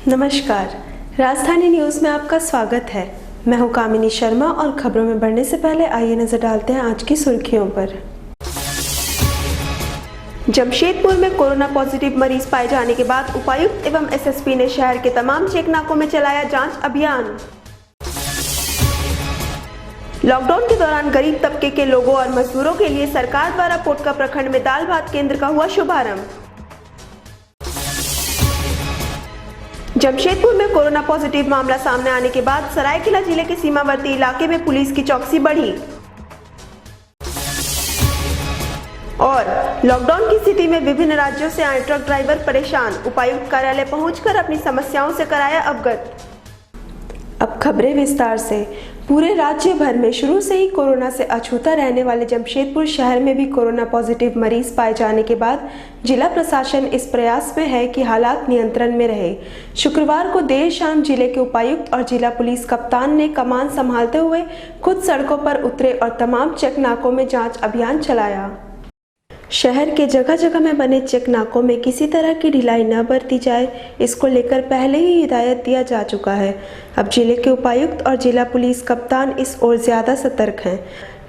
नमस्कार, राजधानी न्यूज़ में आपका स्वागत है। मैं हूं कामिनी शर्मा और खबरों में बढ़ने से पहले आइए नजर डालते हैं आज की सुर्खियों पर। जमशेदपुर में कोरोना पॉजिटिव मरीज पाए जाने के बाद उपायुक्त एवं एसएसपी ने शहर के तमाम चेक नाकों में चलाया जांच अभियान। लॉकडाउन के दौरान गरीब तबके के लोगों और मजदूरों के लिए सरकार द्वारा पोटका प्रखंड में दाल भात केंद्र का हुआ शुभारंभ। जमशेदपुर में कोरोना पॉजिटिव मामला सामने आने के बाद सरायकेला जिले के सीमावर्ती इलाके में पुलिस की चौकसी बढ़ी और लॉकडाउन की स्थिति में विभिन्न राज्यों से आए ट्रक ड्राइवर परेशान, उपायुक्त कार्यालय पहुंचकर अपनी समस्याओं से कराया अवगत। अब खबरें विस्तार से। पूरे राज्य भर में शुरू से ही कोरोना से अछूता रहने वाले जमशेदपुर शहर में भी कोरोना पॉजिटिव मरीज पाए जाने के बाद जिला प्रशासन इस प्रयास में है कि हालात नियंत्रण में रहे। शुक्रवार को देर शाम जिले के उपायुक्त और जिला पुलिस कप्तान ने कमान संभालते हुए खुद सड़कों पर उतरे और तमाम चेक नाकों में जांच अभियान चलाया। शहर के जगह जगह में बने चेक नाकों में किसी तरह की ढिलाई न बरती जाए, इसको लेकर पहले ही हिदायत दिया जा चुका है। अब जिले के उपायुक्त और जिला पुलिस कप्तान इस ओर ज्यादा सतर्क हैं।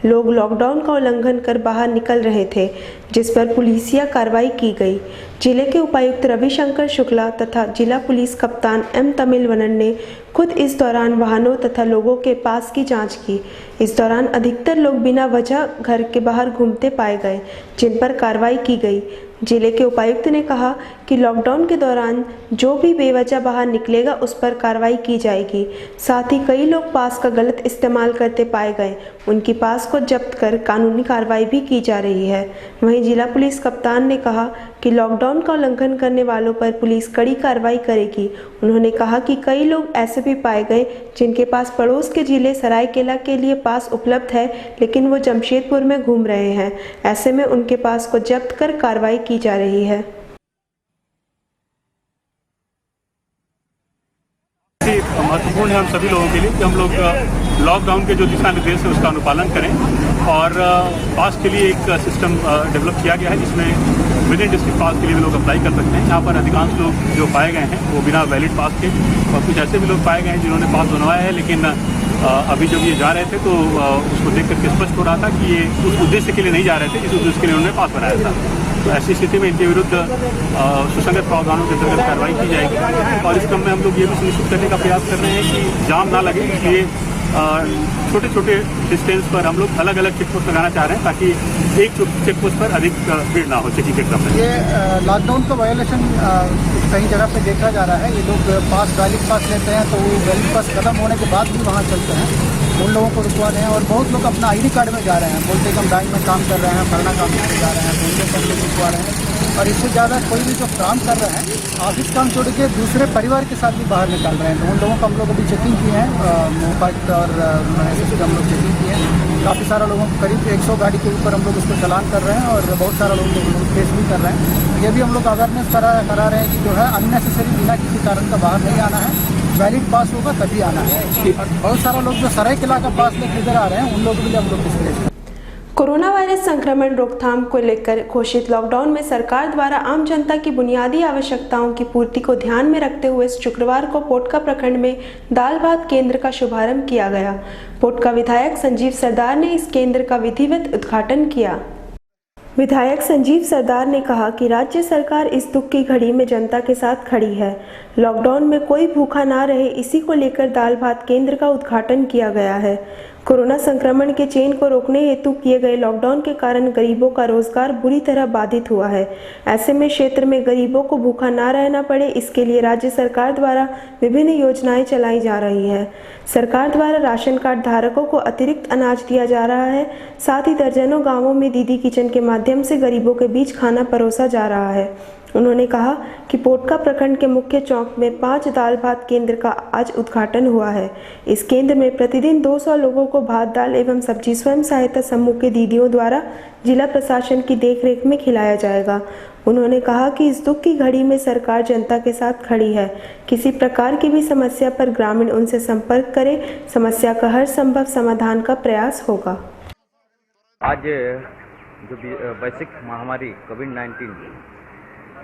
लोग लॉकडाउन का उल्लंघन कर बाहर निकल रहे थे, जिस पर पुलिसिया कार्रवाई की गई। जिले के उपायुक्त रविशंकर शुक्ला तथा जिला पुलिस कप्तान एम तमिलवनन ने खुद इस दौरान वाहनों तथा लोगों के पास की जांच की। इस दौरान अधिकतर लोग बिना वजह घर के बाहर घूमते पाए गए, जिन पर कार्रवाई की गई। जिले के उपायुक्त ने कहा कि लॉकडाउन के दौरान जो भी बेवजह बाहर निकलेगा उस पर कार्रवाई की जाएगी। साथ ही कई लोग पास का गलत इस्तेमाल करते पाए गए, उनकी पास को जब्त कर कानूनी कार्रवाई भी की जा रही है। वहीं जिला पुलिस कप्तान ने कहा कि लॉकडाउन का उल्लंघन करने वालों पर पुलिस कड़ी कार्रवाई करेगी। उन्होंने कहा कि कई लोग ऐसे भी पाए गए जिनके पास पड़ोस के जिले सरायकेला के लिए पास उपलब्ध है, लेकिन वो जमशेदपुर में घूम रहे हैं। ऐसे में उनके पास को जब्त कर कार्रवाई की जा रही है। महत्वपूर्ण है हम सभी लोगों के लिए कि हम लोग लॉकडाउन के जो दिशा निर्देश है उसका अनुपालन करें और पास के लिए एक सिस्टम डेवलप किया गया है जिसमें विद इन डिस्ट्रिक्ट पास के लिए भी लोग अप्लाई कर सकते हैं। यहाँ पर अधिकांश लोग जो पाए गए हैं वो बिना वैलिड पास के, और कुछ ऐसे भी लोग पाए गए हैं जिन्होंने पास बनवाया है, लेकिन अभी जब ये जा रहे थे तो उसको देख करके स्पष्ट हो रहा था कि ये उस उद्देश्य के लिए नहीं जा रहे थे जिस उद्देश्य के लिए उन्होंने पास बनाया था। तो ऐसी स्थिति में इनके विरुद्ध सुसंगत प्रावधानों के अंतर्गत कार्रवाई की जाएगी। और इस क्रम में हम लोग ये भी सुनिश्चित करने का प्रयास कर रहे हैं कि जाम ना लगे, इसलिए छोटे छोटे डिस्टेंस पर हम लोग अलग अलग चेक पोस्ट लगाना चाह रहे हैं ताकि एक चेक पोस्ट पर अधिक भीड़ ना हो चेकिंग के क्रम में। ये लॉकडाउन का वायोलेशन कई जगह पे देखा जा रहा है। ये लोग पास वैलिड पास लेते हैं तो वो वैलिड पास खत्म होने के बाद भी वहाँ चलते हैं, उन लोगों को रुकवा रहे हैं। और बहुत लोग अपना आईडी कार्ड में जा रहे हैं, बोलते कि हम बैंक में काम कर रहे हैं, फलाना काम करने जा रहे हैं, तो उनके सब लोग रुकवा रहे हैं। और इससे ज़्यादा कोई भी जो काम कर रहे हैं ऑफिस काम छोड़ के दूसरे परिवार के साथ भी बाहर निकल रहे हैं, तो उन लोगों को हम लोग अभी चेकिंग किए हैं, उपायुक्त और एसएसपी हम लोग चेकिंग किए हैं। काफ़ी सारा लोगों को करीब 100 गाड़ी के ऊपर हम लोग उसको चालान कर रहे हैं और बहुत सारा लोगों को केस भी कर रहे हैं। ये भी हम लोग अवेयरनेस करा रहे हैं कि जो है अननेसेसरी बिना किसी कारण का बाहर नहीं आना है, वैलिड पास होगा तभी आना है। और बहुत सारा लोग जो सरायकेला का पास लेकर इधर आ रहे हैं उन लोगों के लिए हम लोग डिस्कस। कोरोना वायरस संक्रमण रोकथाम को लेकर घोषित लॉकडाउन में सरकार द्वारा आम जनता की बुनियादी आवश्यकताओं की पूर्ति को ध्यान में रखते हुए शुक्रवार को पोटका प्रखंड में दाल भात केंद्र का शुभारंभ किया गया। पोटका विधायक संजीव सरदार ने इस केंद्र का विधिवत उद्घाटन किया। विधायक संजीव सरदार ने कहा कि राज्य सरकार इस दुख की घड़ी में जनता के साथ खड़ी है। लॉकडाउन में कोई भूखा ना रहे, इसी को लेकर दाल भात केंद्र का उद्घाटन किया गया है। कोरोना संक्रमण के चेन को रोकने हेतु किए गए लॉकडाउन के कारण गरीबों का रोजगार बुरी तरह बाधित हुआ है। ऐसे में क्षेत्र में गरीबों को भूखा ना रहना पड़े, इसके लिए राज्य सरकार द्वारा विभिन्न योजनाएं चलाई जा रही है। सरकार द्वारा राशन कार्ड धारकों को अतिरिक्त अनाज दिया जा रहा है। साथ ही दर्जनों गाँवों में दीदी किचन के माध्यम से गरीबों के बीच खाना परोसा जा रहा है। उन्होंने कहा कि पोटका प्रखंड के मुख्य चौक में 5 दाल भात केंद्र का आज उद्घाटन हुआ है। इस केंद्र में प्रतिदिन 200 लोगों को भात दाल एवं सब्जी स्वयं सहायता समूह के दीदियों द्वारा जिला प्रशासन की देखरेख में खिलाया जाएगा। उन्होंने कहा कि इस दुख की घड़ी में सरकार जनता के साथ खड़ी है। किसी प्रकार की भी समस्या पर ग्रामीण उनसे संपर्क करे, समस्या का हर संभव समाधान का प्रयास होगा। आज जो वैश्विक महामारी कोविड-19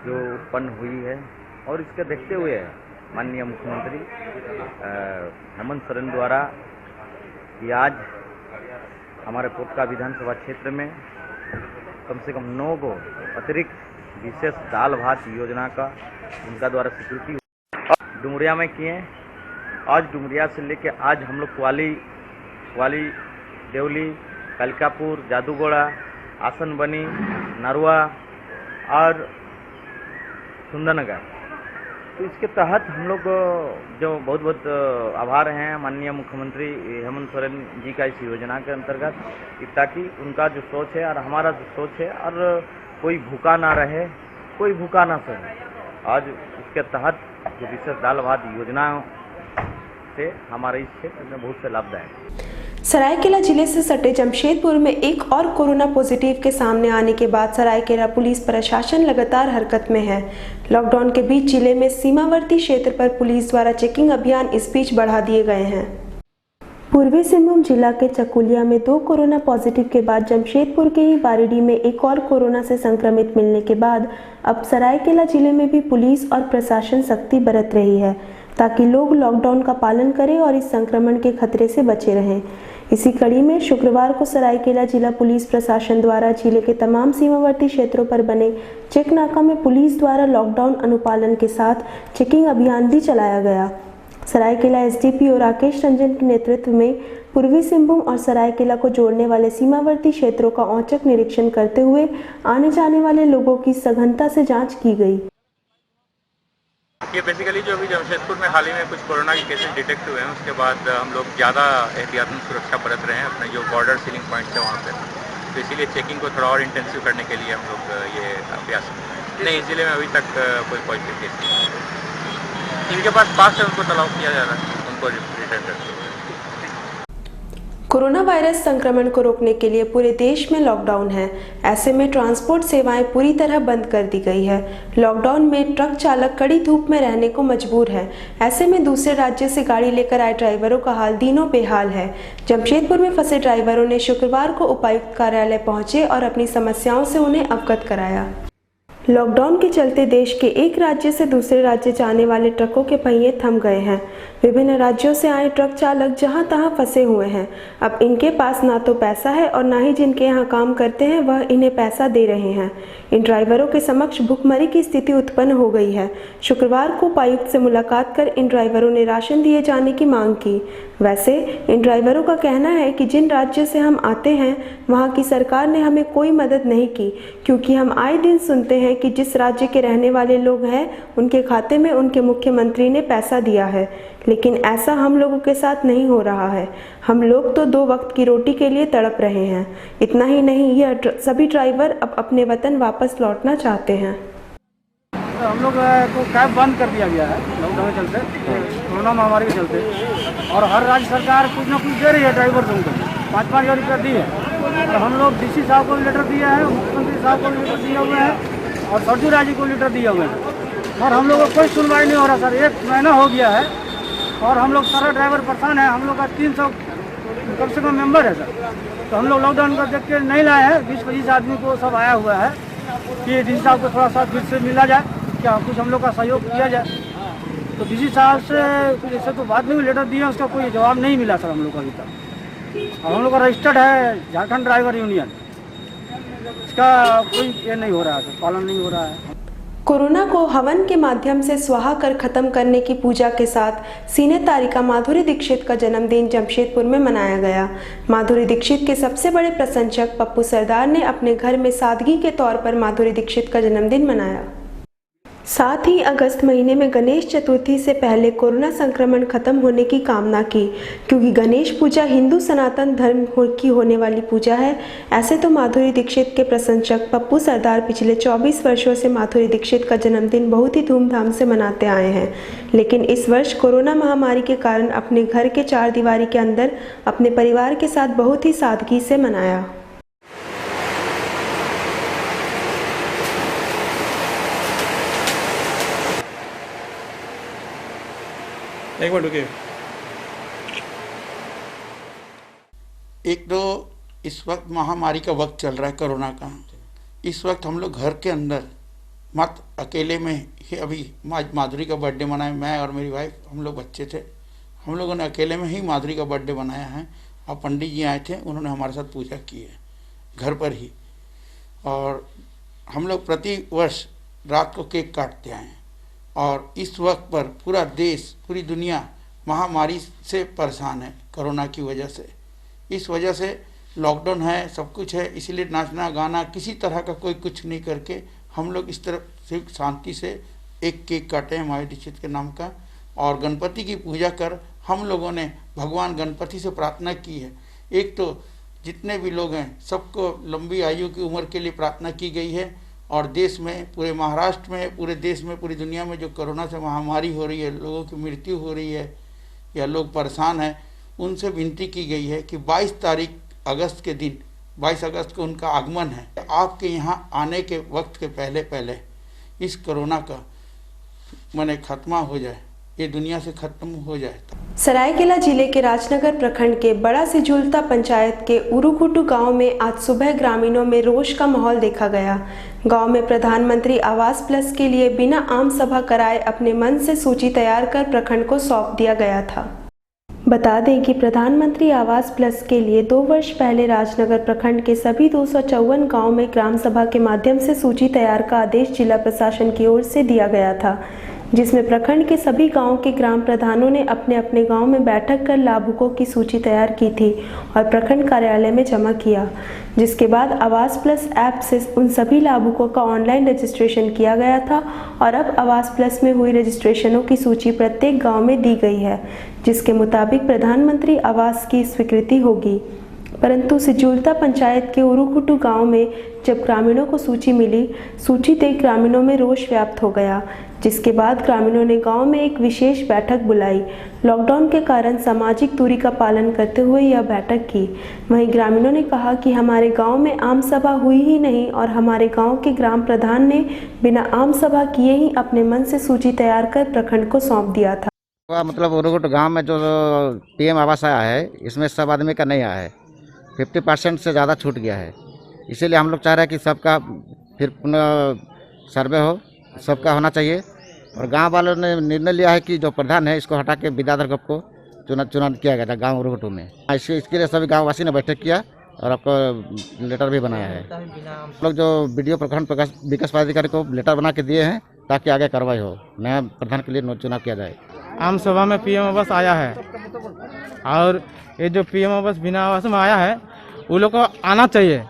जो उत्पन्न हुई है और इसके देखते हुए माननीय मुख्यमंत्री हेमंत सोरेन द्वारा कि आज हमारे पोटका विधानसभा क्षेत्र में कम से कम 9 गो अतिरिक्त विशेष दाल भात योजना का उनका द्वारा स्वीकृति डुमरिया में किए। आज डुमरिया से लेके आज हम लोग क्वाली देवली, कलिकापुर, जादूगोड़ा, आसनबनी, नरवा और सुंदरनगर, तो इसके तहत हम लोग जो बहुत बहुत आभार हैं माननीय मुख्यमंत्री हेमंत सोरेन जी का इस योजना के अंतर्गत, ताकि उनका जो सोच है और हमारा जो सोच है और कोई भूखा ना रहे, कोई भूखा ना सोए। आज इसके तहत जो विशेष दाल भात योजना से हमारे इस क्षेत्र में बहुत से लाभदायक। सरायकेला जिले से सटे जमशेदपुर में एक और कोरोना पॉजिटिव के सामने आने के बाद सरायकेला पुलिस प्रशासन लगातार हरकत में है। लॉकडाउन के बीच जिले में सीमावर्ती क्षेत्र पर पुलिस द्वारा चेकिंग अभियान इस बीच बढ़ा दिए गए हैं। पूर्वी सिंहभूम जिला के चकुलिया में 2 कोरोना पॉजिटिव के बाद जमशेदपुर के ही बारीडी में एक और कोरोना से संक्रमित मिलने के बाद अब सरायकेला जिले में भी पुलिस और प्रशासन सख्ती बरत रही है ताकि लोग लॉकडाउन का पालन करें और इस संक्रमण के खतरे से बचे रहें। इसी कड़ी में शुक्रवार को सरायकेला जिला पुलिस प्रशासन द्वारा जिले के तमाम सीमावर्ती क्षेत्रों पर बने चेक नाका में पुलिस द्वारा लॉकडाउन अनुपालन के साथ चेकिंग अभियान भी चलाया गया। सरायकेला एसडीपीओ राकेश रंजन के नेतृत्व में पूर्वी सिंहभूम और सरायकेला को जोड़ने वाले सीमावर्ती क्षेत्रों का औचक निरीक्षण करते हुए आने जाने वाले लोगों की सघनता से जाँच की गई। ये बेसिकली जो अभी जमशेदपुर में हाल ही में कुछ कोरोना के केसेस डिटेक्ट हुए हैं, उसके बाद हम लोग ज़्यादा एहतियातन सुरक्षा बरत रहे हैं अपने जो बॉर्डर सीलिंग पॉइंट्स है वहाँ पे, तो इसीलिए चेकिंग को थोड़ा और इंटेंसिव करने के लिए हम लोग ये अभ्यास नहीं, इस जिले में अभी तक कोई पॉजिटिव केस नहीं। इनके पास पास है उनको तलाश किया जा रहा है, उनको रिटर्न करते हैं। कोरोना वायरस संक्रमण को रोकने के लिए पूरे देश में लॉकडाउन है। ऐसे में ट्रांसपोर्ट सेवाएं पूरी तरह बंद कर दी गई है। लॉकडाउन में ट्रक चालक कड़ी धूप में रहने को मजबूर है। ऐसे में दूसरे राज्य से गाड़ी लेकर आए ड्राइवरों का हाल दिनों बेहाल है। जमशेदपुर में फंसे ड्राइवरों ने शुक्रवार को उपायुक्त कार्यालय पहुंचे और अपनी समस्याओं से उन्हें अवगत कराया। लॉकडाउन के चलते देश के एक राज्य से दूसरे राज्य जाने वाले ट्रकों के पहिए थम गए हैं। विभिन्न राज्यों से आए ट्रक चालक जहां तहां फंसे हुए हैं। अब इनके पास ना तो पैसा है और ना ही जिनके यहां काम करते हैं वह इन्हें पैसा दे रहे हैं। इन ड्राइवरों के समक्ष भुखमरी की स्थिति उत्पन्न हो गई है। शुक्रवार को उपायुक्त से मुलाकात कर इन ड्राइवरों ने राशन दिए जाने की मांग की। वैसे इन ड्राइवरों का कहना है कि जिन राज्य से हम आते हैं वहां की सरकार ने हमें कोई मदद नहीं की, क्योंकि हम आए दिन सुनते हैं कि जिस राज्य के रहने वाले लोग हैं उनके खाते में उनके मुख्यमंत्री ने पैसा दिया है, लेकिन ऐसा हम लोगों के साथ नहीं हो रहा है। हम लोग तो 2 वक्त की रोटी के लिए तड़प रहे हैं। इतना ही नहीं, यह सभी ड्राइवर अब अपने वतन वापस लौटना चाहते हैं। तो हम लोग को कैब बंद कर दिया गया है लॉकडाउन के चलते, कोरोना महामारी के चलते, और हर राज्य सरकार कुछ ना कुछ दे रही है ड्राइवर को। 5-5 हज़ार रुपया दी है, और हम लोग डीसी साहब को भी लेटर दिया है, मुख्यमंत्री साहब को भी लेटर दिए हुए हैं और सरजू राजी को लेटर दिए हुए हैं, और हम लोग को कोई सुनवाई नहीं हो रहा सर। 1 महीना हो गया है और हम लोग सारा ड्राइवर परेशान है। हम लोग का 300 कम से कम मेंबर है सर। तो हम लोग लॉकडाउन का देख के नहीं लाए हैं। 20-25 आदमी को सब आया हुआ है कि डीसी साहब को थोड़ा सा फिर से मिला जाए, क्या कुछ हम लोग का सहयोग किया जाए। तो डीसी साहब से कुछ ऐसे तो बाद में भी लेटर दिए, उसका कोई जवाब नहीं मिला सर हम लोग को अभी तक। और हम लोग का रजिस्टर्ड है झारखंड ड्राइवर यूनियन, इसका कोई ये नहीं हो रहा है सर, पालन नहीं हो रहा है। कोरोना को हवन के माध्यम से स्वाहा कर खत्म करने की पूजा के साथ सिने तारिका माधुरी दीक्षित का जन्मदिन जमशेदपुर में मनाया गया। माधुरी दीक्षित के सबसे बड़े प्रशंसक पप्पू सरदार ने अपने घर में सादगी के तौर पर माधुरी दीक्षित का जन्मदिन मनाया। साथ ही अगस्त महीने में गणेश चतुर्थी से पहले कोरोना संक्रमण खत्म होने की कामना की, क्योंकि गणेश पूजा हिंदू सनातन धर्म की होने वाली पूजा है। ऐसे तो माधुरी दीक्षित के प्रशंसक पप्पू सरदार पिछले 24 वर्षों से माधुरी दीक्षित का जन्मदिन बहुत ही धूमधाम से मनाते आए हैं, लेकिन इस वर्ष कोरोना महामारी के कारण अपने घर के 4 दीवारी के अंदर अपने परिवार के साथ बहुत ही सादगी से मनाया। एक बार रुकिए। एक तो इस वक्त महामारी का वक्त चल रहा है कोरोना का। इस वक्त हम लोग घर के अंदर मत अकेले में ही अभी माधुरी का बर्थडे मनाया, मैं और मेरी वाइफ, हम लोग बच्चे थे, हम लोगों ने अकेले में ही माधुरी का बर्थडे बनाया है। और पंडित जी आए थे, उन्होंने हमारे साथ पूजा की है घर पर ही। और हम लोग प्रति वर्ष रात को केक काटते आए हैं। और इस वक्त पर पूरा देश, पूरी दुनिया महामारी से परेशान है कोरोना की वजह से। इस वजह से लॉकडाउन है, सब कुछ है, इसीलिए नाचना गाना किसी तरह का कोई कुछ नहीं करके हम लोग इस तरफ सिर्फ शांति से एक केक काटे हैं माधुरी दीक्षित के नाम का। और गणपति की पूजा कर हम लोगों ने भगवान गणपति से प्रार्थना की है। एक तो जितने भी लोग हैं सबको लंबी आयु की उम्र के लिए प्रार्थना की गई है। और देश में, पूरे महाराष्ट्र में, पूरे देश में, पूरी दुनिया में जो कोरोना से महामारी हो रही है, लोगों की मृत्यु हो रही है या लोग परेशान हैं, उनसे विनती की गई है कि 22 तारीख अगस्त के दिन, 22 अगस्त को उनका आगमन है। आपके यहाँ आने के वक्त के पहले पहले इस कोरोना का माने खत्मा हो जाए, ये दुनिया से खत्म हो जाए। सरायकेला जिले के राजनगर प्रखंड के बड़ा सिजुलता पंचायत के उरुकुटू गांव में आज सुबह ग्रामीणों में रोष का माहौल देखा गया। गांव में प्रधानमंत्री आवास प्लस के लिए बिना आम सभा कराए अपने मन से सूची तैयार कर प्रखंड को सौंप दिया गया था। बता दें कि प्रधानमंत्री आवास प्लस के लिए 2 वर्ष पहले राजनगर प्रखंड के सभी 254 गाँव में ग्राम सभा के माध्यम से सूची तैयार का आदेश जिला प्रशासन की ओर से दिया गया था, जिसमें प्रखंड के सभी गांवों के ग्राम प्रधानों ने अपने अपने गांव में बैठक कर लाभुकों की सूची तैयार की थी और प्रखंड कार्यालय में जमा किया, जिसके बाद आवास प्लस ऐप से उन सभी लाभुकों का ऑनलाइन रजिस्ट्रेशन किया गया था। और अब आवास प्लस में हुई रजिस्ट्रेशनों की सूची प्रत्येक गाँव में दी गई है, जिसके मुताबिक प्रधानमंत्री आवास की स्वीकृति होगी। परंतु सिजुलता पंचायत के उरुकुटू गांव में जब ग्रामीणों को सूची मिली, सूची देख ग्रामीणों में रोष व्याप्त हो गया, जिसके बाद ग्रामीणों ने गांव में एक विशेष बैठक बुलाई। लॉकडाउन के कारण सामाजिक दूरी का पालन करते हुए यह बैठक की। वहीं ग्रामीणों ने कहा कि हमारे गांव में आम सभा हुई ही नहीं और हमारे गांव के ग्राम प्रधान ने बिना आम सभा किए ही अपने मन से सूची तैयार कर प्रखंड को सौंप दिया था। मतलब उरुकुटू गाँव में जो PM आवास आया है, इसमें सब आदमी का नहीं आया है, 50% से ज़्यादा छूट गया है। इसीलिए हम लोग चाह रहे हैं कि सबका फिर पुनः सर्वे हो, सबका होना चाहिए। और गांव वालों ने निर्णय लिया है कि जो प्रधान है इसको हटा के विद्याधर गप को चुनाव किया गया था गांव उरुकुटू में। इसके लिए सभी गांववासी ने बैठक किया और आपको लेटर भी बनाया है। लोग जो वीडियो प्रखंड विकास पदाधिकारी को लेटर बना के दिए हैं ताकि आगे कार्रवाई हो, नया प्रधान के लिए चुनाव किया जाए। आम सभा में PM आवास आया है और ये जो PM आवास बिना आवास में आया है, वो लोग को आना चाहिए।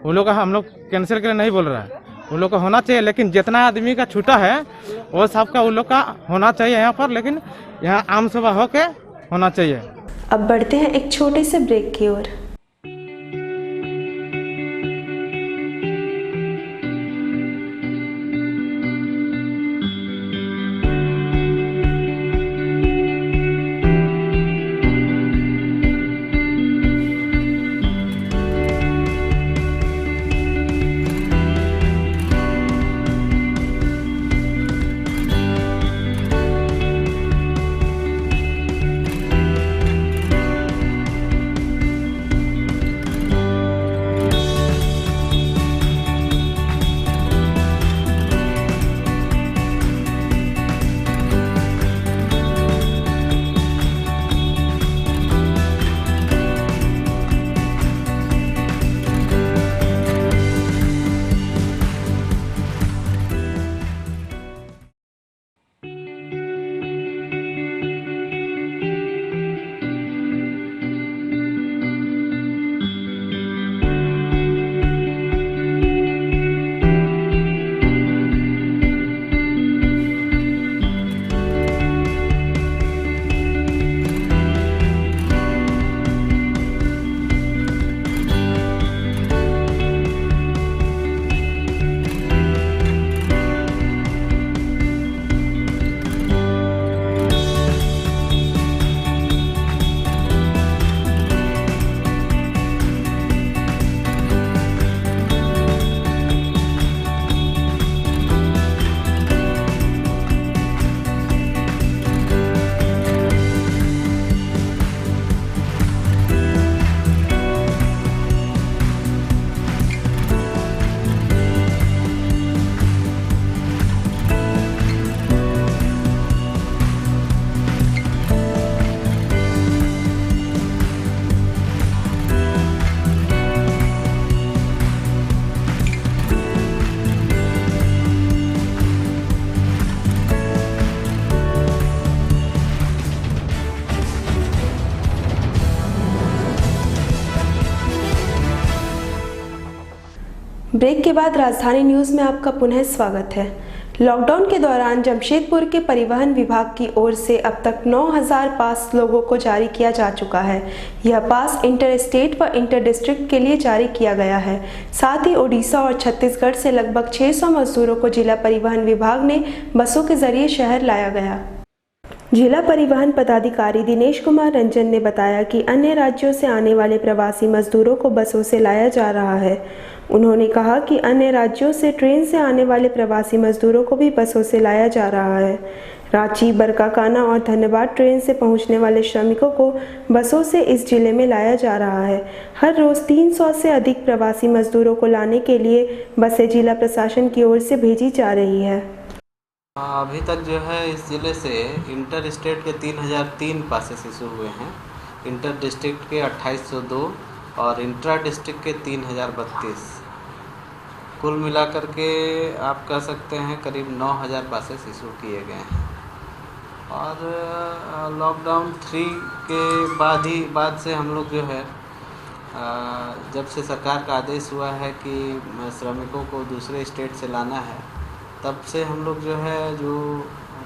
वो लोग का हम लोग कैंसिल के लिए नहीं बोल रहा है, वो लोग का होना चाहिए। लेकिन जितना आदमी का छूटा है वो सबका वो लोग का होना चाहिए यहाँ पर, लेकिन यहाँ आम सभा होके होना चाहिए। अब बढ़ते हैं एक छोटे से ब्रेक की ओर। ब्रेक के बाद राजधानी न्यूज़ में आपका पुनः स्वागत है। लॉकडाउन के दौरान जमशेदपुर के परिवहन विभाग की ओर से अब तक 9000 पास लोगों को जारी किया जा चुका है। यह पास इंटर स्टेट व इंटर डिस्ट्रिक्ट के लिए जारी किया गया है। साथ ही ओडिशा और छत्तीसगढ़ से लगभग 600 मजदूरों को जिला परिवहन विभाग ने बसों के जरिए शहर लाया गया। जिला परिवहन पदाधिकारी दिनेश कुमार रंजन ने बताया कि अन्य राज्यों से आने वाले प्रवासी मजदूरों को बसों से लाया जा रहा है। उन्होंने कहा कि अन्य राज्यों से ट्रेन से आने वाले प्रवासी मजदूरों को भी बसों से लाया जा रहा है। रांची, बरकाकाना और धनबाद ट्रेन से पहुंचने वाले श्रमिकों को बसों से इस जिले में लाया जा रहा है। हर रोज़ 300 से अधिक प्रवासी मजदूरों को लाने के लिए बसें जिला प्रशासन की ओर से भेजी जा रही है। अभी तक जो है इस ज़िले से इंटर स्टेट के 3003 पासेस इशू हुए हैं, इंटर डिस्ट्रिक्ट के 2802 और इंट्रा डिस्ट्रिक्ट के 3032। कुल मिलाकर के आप कह सकते हैं करीब 9000 पासेस इशू किए गए हैं। और लॉकडाउन 3 के बाद से हम लोग जो है जब से सरकार का आदेश हुआ है कि श्रमिकों को दूसरे स्टेट से लाना है, तब से हम लोग जो है जो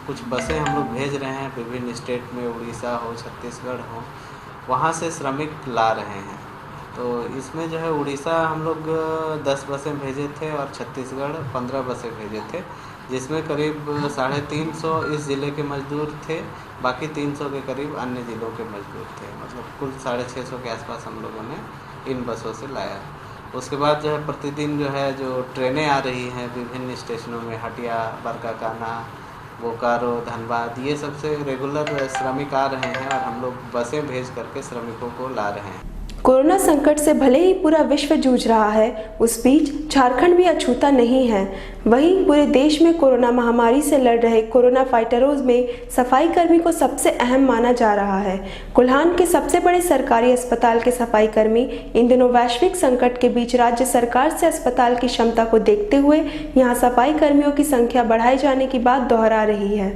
कुछ बसें हम लोग भेज रहे हैं विभिन्न स्टेट में, उड़ीसा हो, छत्तीसगढ़ हो, वहाँ से श्रमिक ला रहे हैं। तो इसमें जो है उड़ीसा हम लोग 10 बसें भेजे थे और छत्तीसगढ़ 15 बसें भेजे थे, जिसमें करीब 350 इस ज़िले के मजदूर थे, बाकी 300 के करीब अन्य ज़िलों के मजदूर थे। मतलब कुल 650 के आसपास हम लोगों ने इन बसों से लाया। उसके बाद जो है प्रतिदिन जो है जो ट्रेनें आ रही हैं विभिन्न स्टेशनों में, हटिया, बरकाकाना, बोकारो, धनबाद, ये सबसे रेगुलर श्रमिक आ रहे हैं और हम लोग बसें भेज करके श्रमिकों को ला रहे हैं। कोरोना संकट से भले ही पूरा विश्व जूझ रहा है, उस बीच झारखंड भी अछूता नहीं है। वहीं पूरे देश में कोरोना महामारी से लड़ रहे कोरोना फाइटरों में सफाई कर्मी को सबसे अहम माना जा रहा है। कोल्हान के सबसे बड़े सरकारी अस्पताल के सफाई कर्मी इन दिनों वैश्विक संकट के बीच राज्य सरकार से अस्पताल की क्षमता को देखते हुए यहां सफाई कर्मियों की संख्या बढ़ाए जाने की बात दोहरा रही है।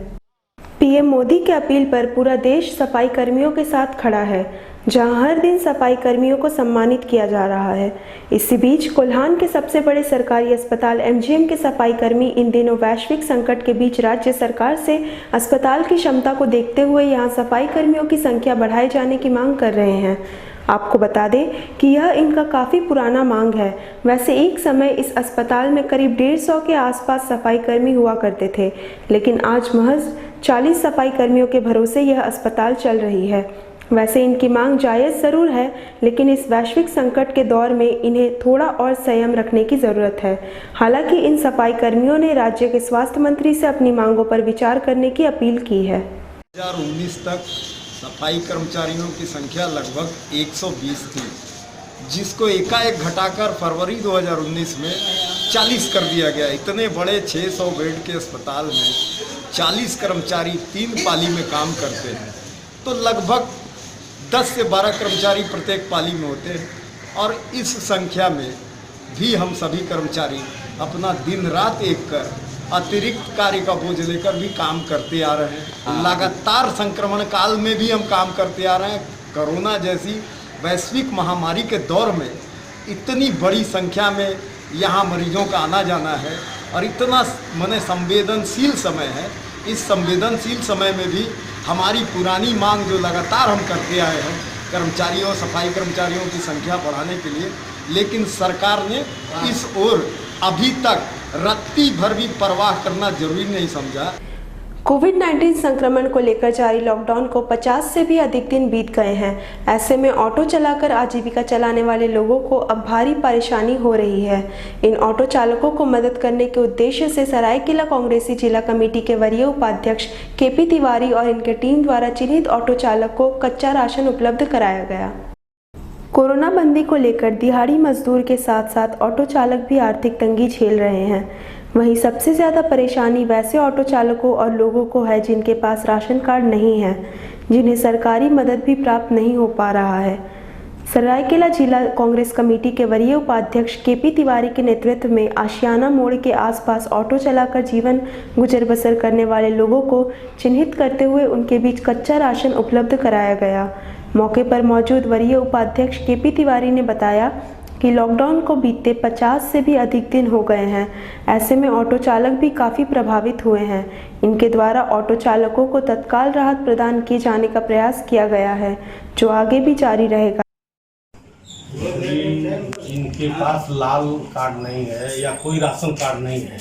पीएम मोदी की अपील पर पूरा देश सफाई कर्मियों के साथ खड़ा है, जहां हर दिन सफाई कर्मियों को सम्मानित किया जा रहा है। इसी बीच कोल्हान के सबसे बड़े सरकारी अस्पताल एमजीएम के सफाई कर्मी इन दिनों वैश्विक संकट के बीच राज्य सरकार से अस्पताल की क्षमता को देखते हुए यहां सफाई कर्मियों की संख्या बढ़ाए जाने की मांग कर रहे हैं। आपको बता दें कि यह इनका काफ़ी पुराना मांग है। वैसे एक समय इस अस्पताल में करीब 150 के आसपास सफाई कर्मी हुआ करते थे, लेकिन आज महज 40 सफाई कर्मियों के भरोसे यह अस्पताल चल रही है। वैसे इनकी मांग जायज़ ज़रूर है, लेकिन इस वैश्विक संकट के दौर में इन्हें थोड़ा और संयम रखने की ज़रूरत है। हालांकि इन सफाई कर्मियों ने राज्य के स्वास्थ्य मंत्री से अपनी मांगों पर विचार करने की अपील की है। 2019 तक सफाई कर्मचारियों की संख्या लगभग 120 थी, जिसको एकाएक घटाकर फरवरी 2019 में 40 कर दिया गया। इतने बड़े 600 बेड के अस्पताल में 40 कर्मचारी 3 पाली में काम करते हैं, तो लगभग 10 से 12 कर्मचारी प्रत्येक पाली में होते हैं। और इस संख्या में भी हम सभी कर्मचारी अपना दिन रात एक कर अतिरिक्त कार्य का बोझ लेकर भी काम करते आ रहे हैं। लगातार संक्रमण काल में भी हम काम करते आ रहे हैं। कोरोना जैसी वैश्विक महामारी के दौर में इतनी बड़ी संख्या में यहाँ मरीजों का आना जाना है और इतना माने संवेदनशील समय है। इस संवेदनशील समय में भी हमारी पुरानी मांग जो लगातार हम करते आए हैं कर्मचारियों, सफाई कर्मचारियों की संख्या बढ़ाने के लिए, लेकिन सरकार ने इस ओर अभी तक रत्ती भर भी परवाह करना जरूरी नहीं समझा। कोविड-19 संक्रमण को लेकर जारी लॉकडाउन को 50 से भी अधिक दिन बीत गए हैं। ऐसे में ऑटो चलाकर आजीविका चलाने वाले लोगों को अब भारी परेशानी हो रही है। इन ऑटो चालकों को मदद करने के उद्देश्य से सरायकेला कांग्रेसी जिला कमेटी के वरीय उपाध्यक्ष केपी तिवारी और इनके टीम द्वारा चिन्हित ऑटो चालक को कच्चा राशन उपलब्ध कराया गया। कोरोना बंदी को लेकर दिहाड़ी मजदूर के साथ साथ ऑटो चालक भी आर्थिक तंगी झेल रहे हैं। वहीं सबसे ज़्यादा परेशानी वैसे ऑटो चालकों और लोगों को है जिनके पास राशन कार्ड नहीं है, जिन्हें सरकारी मदद भी प्राप्त नहीं हो पा रहा है। सरायकेला जिला कांग्रेस कमेटी के वरीय उपाध्यक्ष केपी तिवारी के नेतृत्व में आशियाना मोड़ के आसपास ऑटो चलाकर जीवन गुजर बसर करने वाले लोगों को चिन्हित करते हुए उनके बीच कच्चा राशन उपलब्ध कराया गया। मौके पर मौजूद वरीय उपाध्यक्ष केपी तिवारी ने बताया कि लॉकडाउन को बीतते 50 से भी अधिक दिन हो गए हैं। ऐसे में ऑटो चालक भी काफ़ी प्रभावित हुए हैं। इनके द्वारा ऑटो चालकों को तत्काल राहत प्रदान किए जाने का प्रयास किया गया है, जो आगे भी जारी रहेगा। जिनके पास लाल कार्ड नहीं है या कोई राशन कार्ड नहीं है,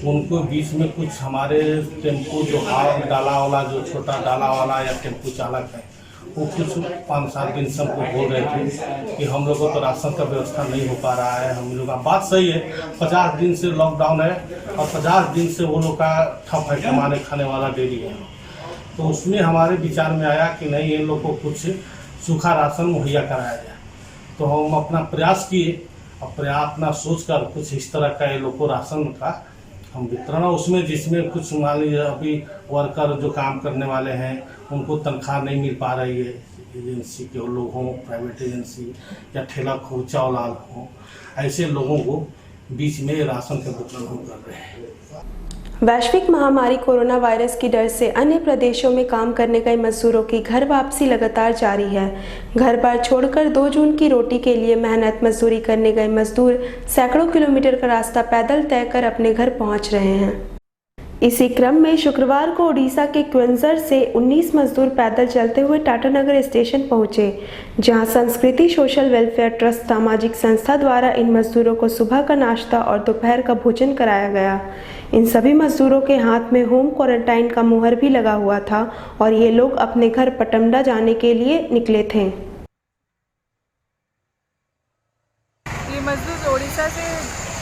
उनको बीच में कुछ हमारे टेम्पो जो हाथ डाला वाला, जो छोटा डाला वाला या टेम्पो चालक है, वो कुछ 5-7 दिन से हमको बोल रहे थे कि हम लोग को तो राशन का व्यवस्था नहीं हो पा रहा है। हम लोग का बात सही है, 50 दिन से लॉकडाउन है और 50 दिन से वो लोग का ठप है, कमाने खाने वाला डेली है। तो उसमें हमारे विचार में आया कि नहीं, ये लोग को कुछ सूखा राशन मुहैया कराया जाए। तो हम अपना प्रयास किए, अपना सोच कर कुछ इस तरह का ये लोग को राशन का हम वितरण, उसमें जिसमें कुछ मान लीजिए अभी वर्कर जो काम करने वाले हैं उनको तनख्वाह नहीं मिल पा रही है, एजेंसी के लोग हों, प्राइवेट एजेंसी या ठेला खोचा वाला हों, ऐसे लोगों को बीच में राशन का वितरण हम कर रहे हैं। वैश्विक महामारी कोरोना वायरस की डर से अन्य प्रदेशों में काम करने गए मजदूरों की घर वापसी लगातार जारी है। घर बार छोड़कर 2 जून की रोटी के लिए मेहनत मजदूरी करने गए मजदूर सैकड़ों किलोमीटर का रास्ता पैदल तय कर अपने घर पहुंच रहे हैं। इसी क्रम में शुक्रवार को उड़ीसा के क्वेंजर से 19 मजदूर पैदल चलते हुए टाटानगर स्टेशन पहुंचे, जहां संस्कृति सोशल वेलफेयर ट्रस्ट सामाजिक संस्था द्वारा इन मजदूरों को सुबह का नाश्ता और दोपहर का भोजन कराया गया। इन सभी मजदूरों के हाथ में होम क्वारंटाइन का मुहर भी लगा हुआ था और ये लोग अपने घर पटमडा जाने के लिए निकले थे। ये मजदूर उड़ीसा से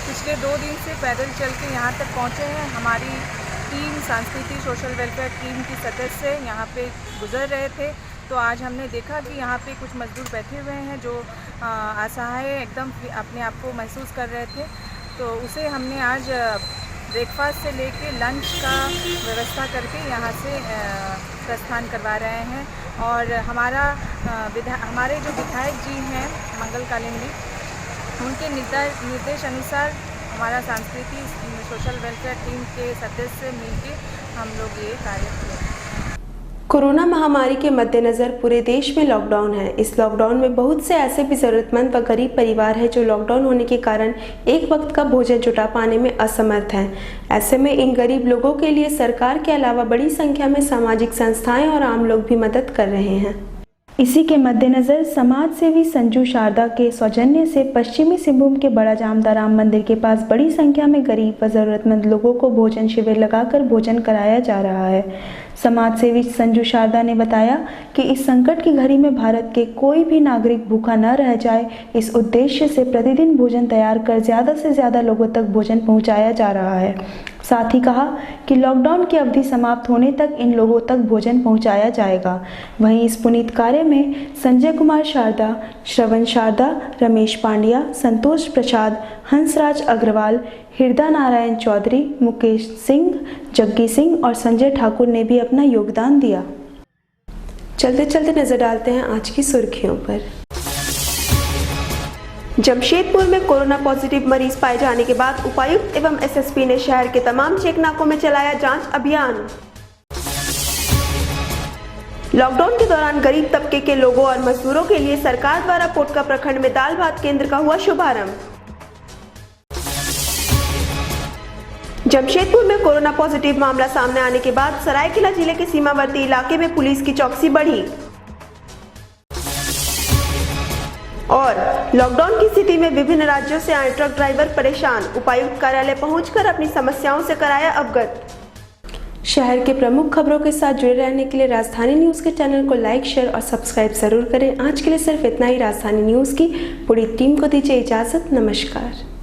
पिछले 2 दिन से पैदल चल के यहाँ तक पहुँचे हैं। हमारी टीम, संस्कृति सोशल वेलफेयर टीम की सदस्य यहाँ पे गुजर रहे थे, तो आज हमने देखा कि यहाँ पे कुछ मजदूर बैठे हुए हैं जो असहाय एकदम अपने आप को महसूस कर रहे थे। तो उसे हमने आज ब्रेकफास्ट से लेके लंच का व्यवस्था करके यहाँ से प्रस्थान करवा रहे हैं। और हमारे जो विधायक जी हैं मंगल कालिंदी, उनके निर्देश अनुसार हमारा सांस्कृतिक सोशल वेलफेयर टीम के सदस्य मिलकर हम लोग ये कार्य किए। कोरोना महामारी के मद्देनज़र पूरे देश में लॉकडाउन है। इस लॉकडाउन में बहुत से ऐसे भी ज़रूरतमंद व गरीब परिवार हैं जो लॉकडाउन होने के कारण एक वक्त का भोजन जुटा पाने में असमर्थ हैं। ऐसे में इन गरीब लोगों के लिए सरकार के अलावा बड़ी संख्या में सामाजिक संस्थाएं और आम लोग भी मदद कर रहे हैं। इसी के मद्देनज़र समाज सेवी संजू शारदा के सौजन्य से पश्चिमी सिंहभूम के बड़ा जामदा राम मंदिर के पास बड़ी संख्या में गरीब व ज़रूरतमंद लोगों को भोजन शिविर लगाकर भोजन कराया जा रहा है। समाज सेवी संजू शारदा ने बताया कि इस संकट की घड़ी में भारत के कोई भी नागरिक भूखा न रह जाए, इस उद्देश्य से प्रतिदिन भोजन तैयार कर ज़्यादा से ज़्यादा लोगों तक भोजन पहुंचाया जा रहा है। साथ ही कहा कि लॉकडाउन की अवधि समाप्त होने तक इन लोगों तक भोजन पहुंचाया जाएगा। वहीं इस पुनीत कार्य में संजय कुमार शारदा, श्रवण शारदा, रमेश पांड्या, संतोष प्रसाद, हंसराज अग्रवाल, हृदय नारायण चौधरी, मुकेश सिंह, जग्गी सिंह और संजय ठाकुर ने भी अपना योगदान दिया। चलते चलते नजर डालते हैं आज की सुर्खियों पर। जमशेदपुर में कोरोना पॉजिटिव मरीज पाए जाने के बाद उपायुक्त एवं एसएसपी ने शहर के तमाम चेक नाकों में चलाया जांच अभियान। लॉकडाउन के दौरान गरीब तबके के लोगों और मजदूरों के लिए सरकार द्वारा पोटका प्रखंड में दाल भात केंद्र का हुआ शुभारंभ। जमशेदपुर में कोरोना पॉजिटिव मामला सामने आने के बाद सरायकेला जिले के सीमावर्ती इलाके में पुलिस की चौकसी बढ़ी और लॉकडाउन की स्थिति में विभिन्न राज्यों से आए ट्रक ड्राइवर परेशान, उपायुक्त कार्यालय पहुंचकर अपनी समस्याओं से कराया अवगत। शहर के प्रमुख खबरों के साथ जुड़े रहने के लिए राजधानी न्यूज़ के चैनल को लाइक, शेयर और सब्सक्राइब जरूर करें। आज के लिए सिर्फ इतना ही। राजधानी न्यूज़ की पूरी टीम को दीजिए इजाजत। नमस्कार।